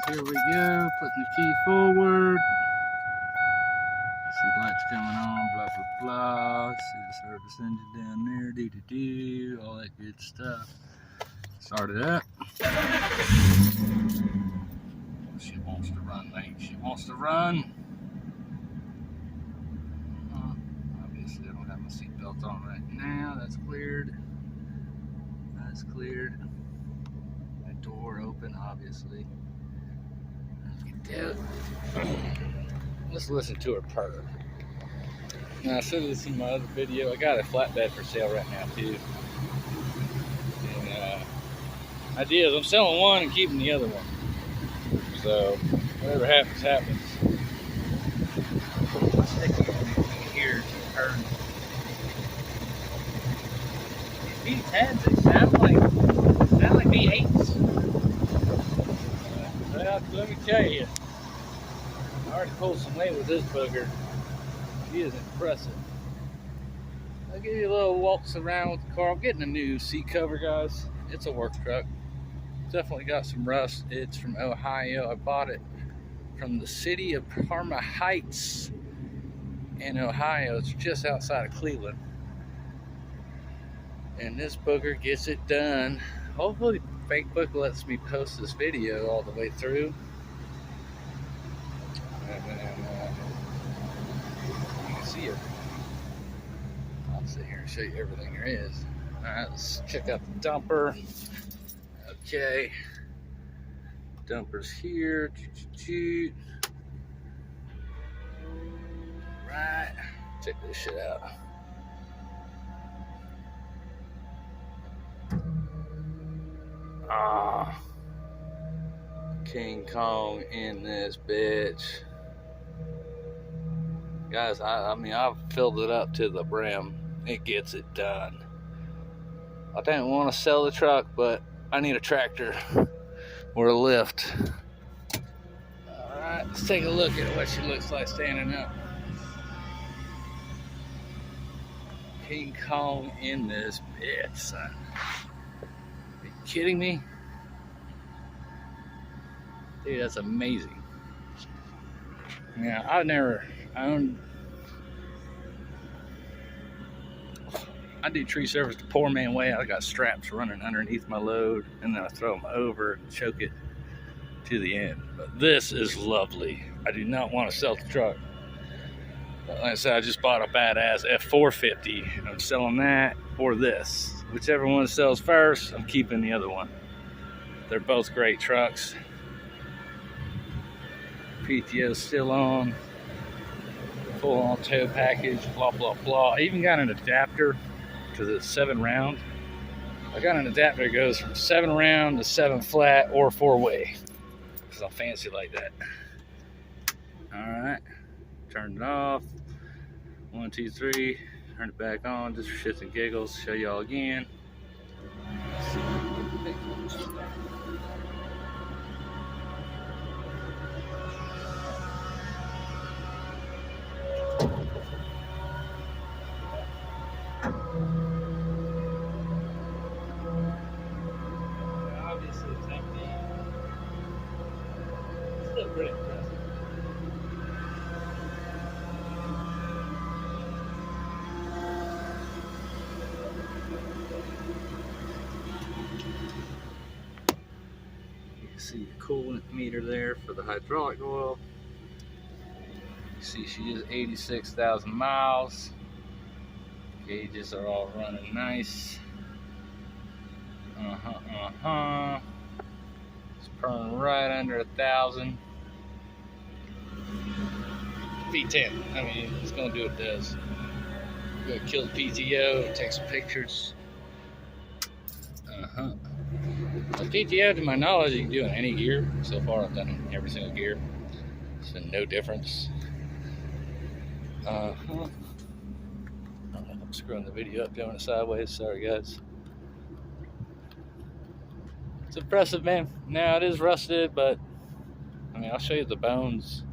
Here we go, putting the key forward. See lights coming on, blah, blah, blah. See the service engine down there, do, all that good stuff. Start it up. She wants to run, mate. She wants to run. Obviously, I don't have my seatbelt on right now. That's cleared. That's cleared. That door open, obviously. Let's listen to her purr. Now, I said this in my other video. I got a flatbed for sale right now too. And idea is I'm selling one and keeping the other one. So whatever happens, happens. Let's take a look here to her. These V10s, they sound like V8s. Well, let me tell you. I already pulled some weight with this booger. She is impressive. I'll give you a little waltz around with the car. I'm getting a new seat cover, guys. It's a work truck. Definitely got some rust. It's from Ohio. I bought it from the city of Parma Heights in Ohio. It's just outside of Cleveland. And this booger gets it done. Hopefully Facebook lets me post this video all the way through. And then you can see everything. I'll sit here and show you everything there is. Alright, let's check out the dumper. Okay. Dumper's here. Right. Check this shit out. Ah. King Kong in this bitch. Guys, I mean, I've filled it up to the brim. It gets it done. I didn't want to sell the truck, but I need a tractor or a lift. Alright, let's take a look at what she looks like standing up. King Kong in this bitch, son. Are you kidding me? Dude, that's amazing. Yeah, I do tree service the poor man way. I got straps running underneath my load, and then I throw them over and choke it to the end. But this is lovely. I do not want to sell the truck. But like I said, I just bought a badass F350, and I'm selling that or this. Whichever one sells first, I'm keeping the other one. They're both great trucks. PTO still on. Full on tow package, blah, blah, blah. I even got an adapter because it's 7 round. I got an adapter that goes from 7 round to 7 flat or 4-way because I'm fancy like that. Alright, turn it off. 1, 2, 3. Turn it back on just for shits and giggles. Show y'all again. Let's see. Obviously it's empty. It's still pretty impressive. You can see the coolant meter there for the hydraulic oil. You see she is 86,000 miles. Gauges are all running nice. It's purring right under 1,000. V10. I mean, it's gonna do what it does. Go kill the PTO, take some pictures. The PTO, to my knowledge, you can do in any gear. So far, I've done it in every single gear. It's been no difference. I'm screwing the video up, doing it sideways. Sorry, guys. It's impressive, man. Now it is rusted, but I mean, I'll show you the bones.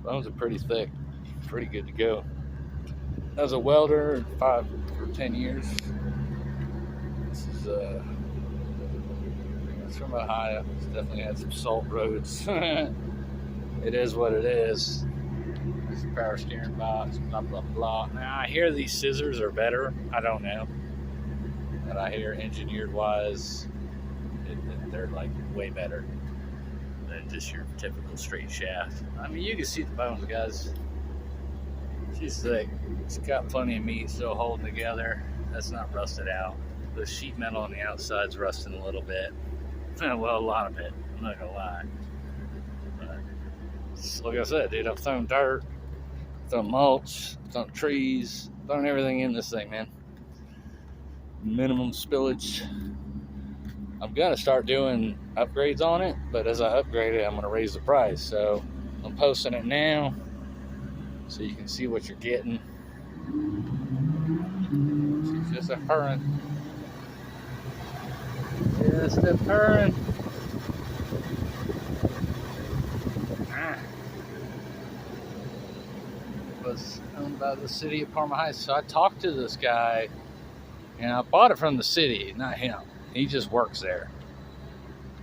Bones are pretty thick, pretty good to go. I was a welder 5 or 10 years. This is It's from Ohio. It's definitely had some salt roads. It is what it is. It's a power steering box, blah, blah, blah. Now, I hear these scissors are better. I don't know. But I hear engineered-wise, they're like way better than just your typical straight shaft. I mean, you can see the bones, guys. She's thick. It's got plenty of meat still holding together. That's not rusted out. The sheet metal on the outside's rusting a little bit. Well, a lot of it. I'm not gonna lie. But like I said, dude, I've thrown dirt, thrown mulch, thrown trees, thrown everything in this thing, man. Minimum spillage. I'm gonna start doing upgrades on it, but as I upgrade it, I'm gonna raise the price. So I'm posting it now, so you can see what you're getting. She's just a purring. Just a purring. Was owned by the city of Parma Heights. So I talked to this guy, and I bought it from the city, not him. He just works there.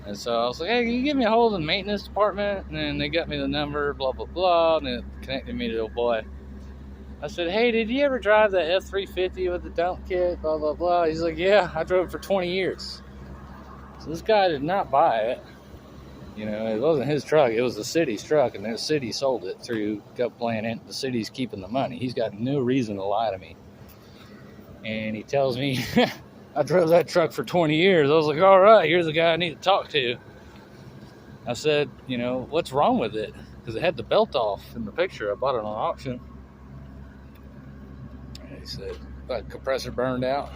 And so I was like, hey, can you give me a hold of the maintenance department? And then they got me the number, blah, blah, blah, and it connected me to the old boy. I said, hey, did you ever drive the F350 with the dump kit, blah, blah, blah? He's like, yeah, I drove it for 20 years. So this guy did not buy it. You know, it wasn't his truck. It was the city's truck, and the city sold it through Go Planet. The city's keeping the money. He's got no reason to lie to me. And he tells me, I drove that truck for 20 years. I was like, all right, here's the guy I need to talk to. I said, you know, what's wrong with it? Because it had the belt off in the picture. I bought it on auction. And he said, the compressor burned out.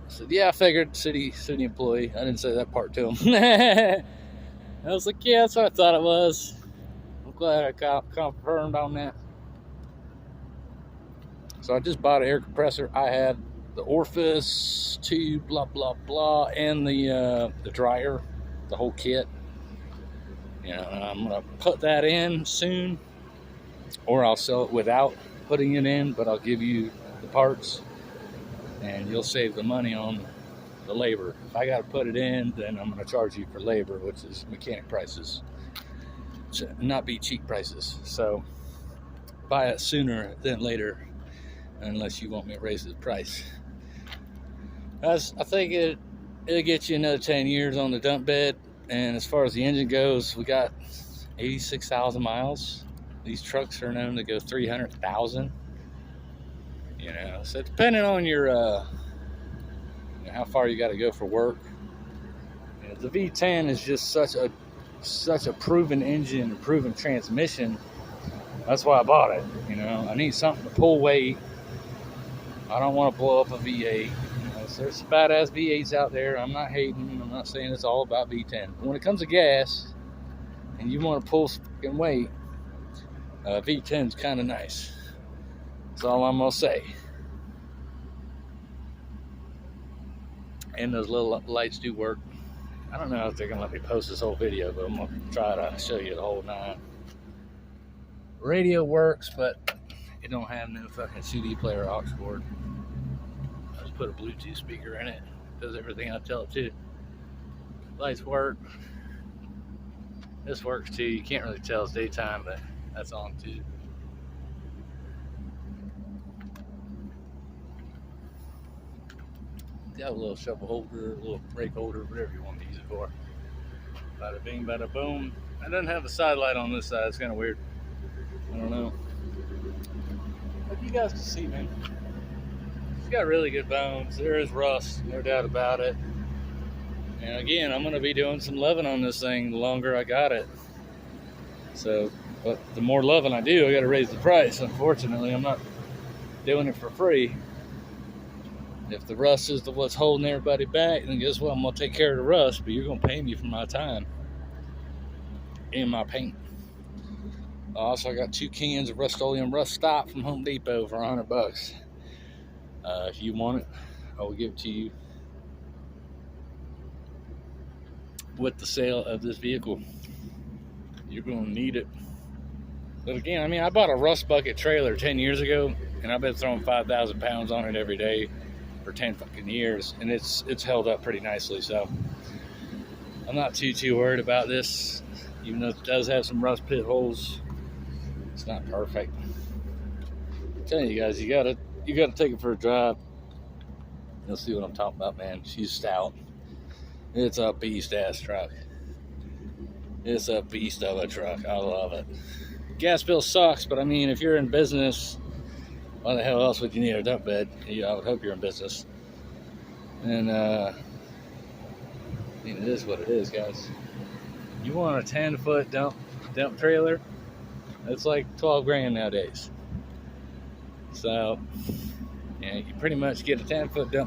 I said, yeah, I figured, city employee. I didn't say that part to him. I was like, yeah, that's what I thought it was. I'm glad I confirmed on that. So I just bought an air compressor. I had the orifice tube, blah, blah, blah, and the dryer, the whole kit. You know, and I'm going to put that in soon, or I'll sell it without putting it in, but I'll give you the parts, and you'll save the money on the labor. If I got to put it in, then I'm going to charge you for labor, which is mechanic prices, not be cheap prices. So buy it sooner than later, unless you want me to raise the price. I think it'll get you another 10 years on the dump bed. And as far as the engine goes, we got 86,000 miles. These trucks are known to go 300,000. You know, so depending on your how far you got to go for work. You know, the V10 is just such a proven engine, a proven transmission. That's why I bought it. You know, I need something to pull weight. I don't want to blow up a V8. You know, so there's some badass V8s out there. I'm not hating. I'm not saying it's all about V10. But when it comes to gas, and you want to pull fucking weight, V10's kind of nice. That's all I'm gonna say. And those little lights do work. I don't know if they're gonna let me post this whole video, but I'm gonna try to show you the whole nine. Radio works, but it don't have no fucking CD player aux cord. I just put a Bluetooth speaker in it. It does everything I tell it to. Lights work. This works too. You can't really tell it's daytime, but that's on too. Got a little shovel holder, a little brake holder, whatever you want to use it for. Bada bing, bada boom. I don't have a side light on this side. It's kind of weird. I don't know. But you guys can see, man. It's got really good bones. There is rust, no doubt about it. And again, I'm going to be doing some loving on this thing the longer I got it. So, but the more loving I do, I got to raise the price. Unfortunately, I'm not doing it for free. If the rust is what's holding everybody back, then guess what? I'm going to take care of the rust, but you're going to pay me for my time and my paint. Also, I got 2 cans of Rust-Oleum Rust Stop from Home Depot for $100. If you want it, I will give it to you with the sale of this vehicle. You're going to need it. But again, I mean, I bought a Rust Bucket trailer 10 years ago, and I've been throwing 5,000 pounds on it every day for 10 fucking years, and it's held up pretty nicely. So I'm not too worried about this, even though it does have some rust pit holes. It's not perfect. I'm telling you guys, you gotta take it for a drive. You'll see what I'm talking about, man. She's stout. It's a beast ass truck. It's a beast of a truck. I love it. Gas bill sucks, but I mean, if you're in business, why the hell else would you need a dump bed? I would hope you're in business. And I mean, it is what it is, guys. You want a 10-foot dump trailer? It's like 12 grand nowadays. So, yeah, you pretty much get a 10-foot dump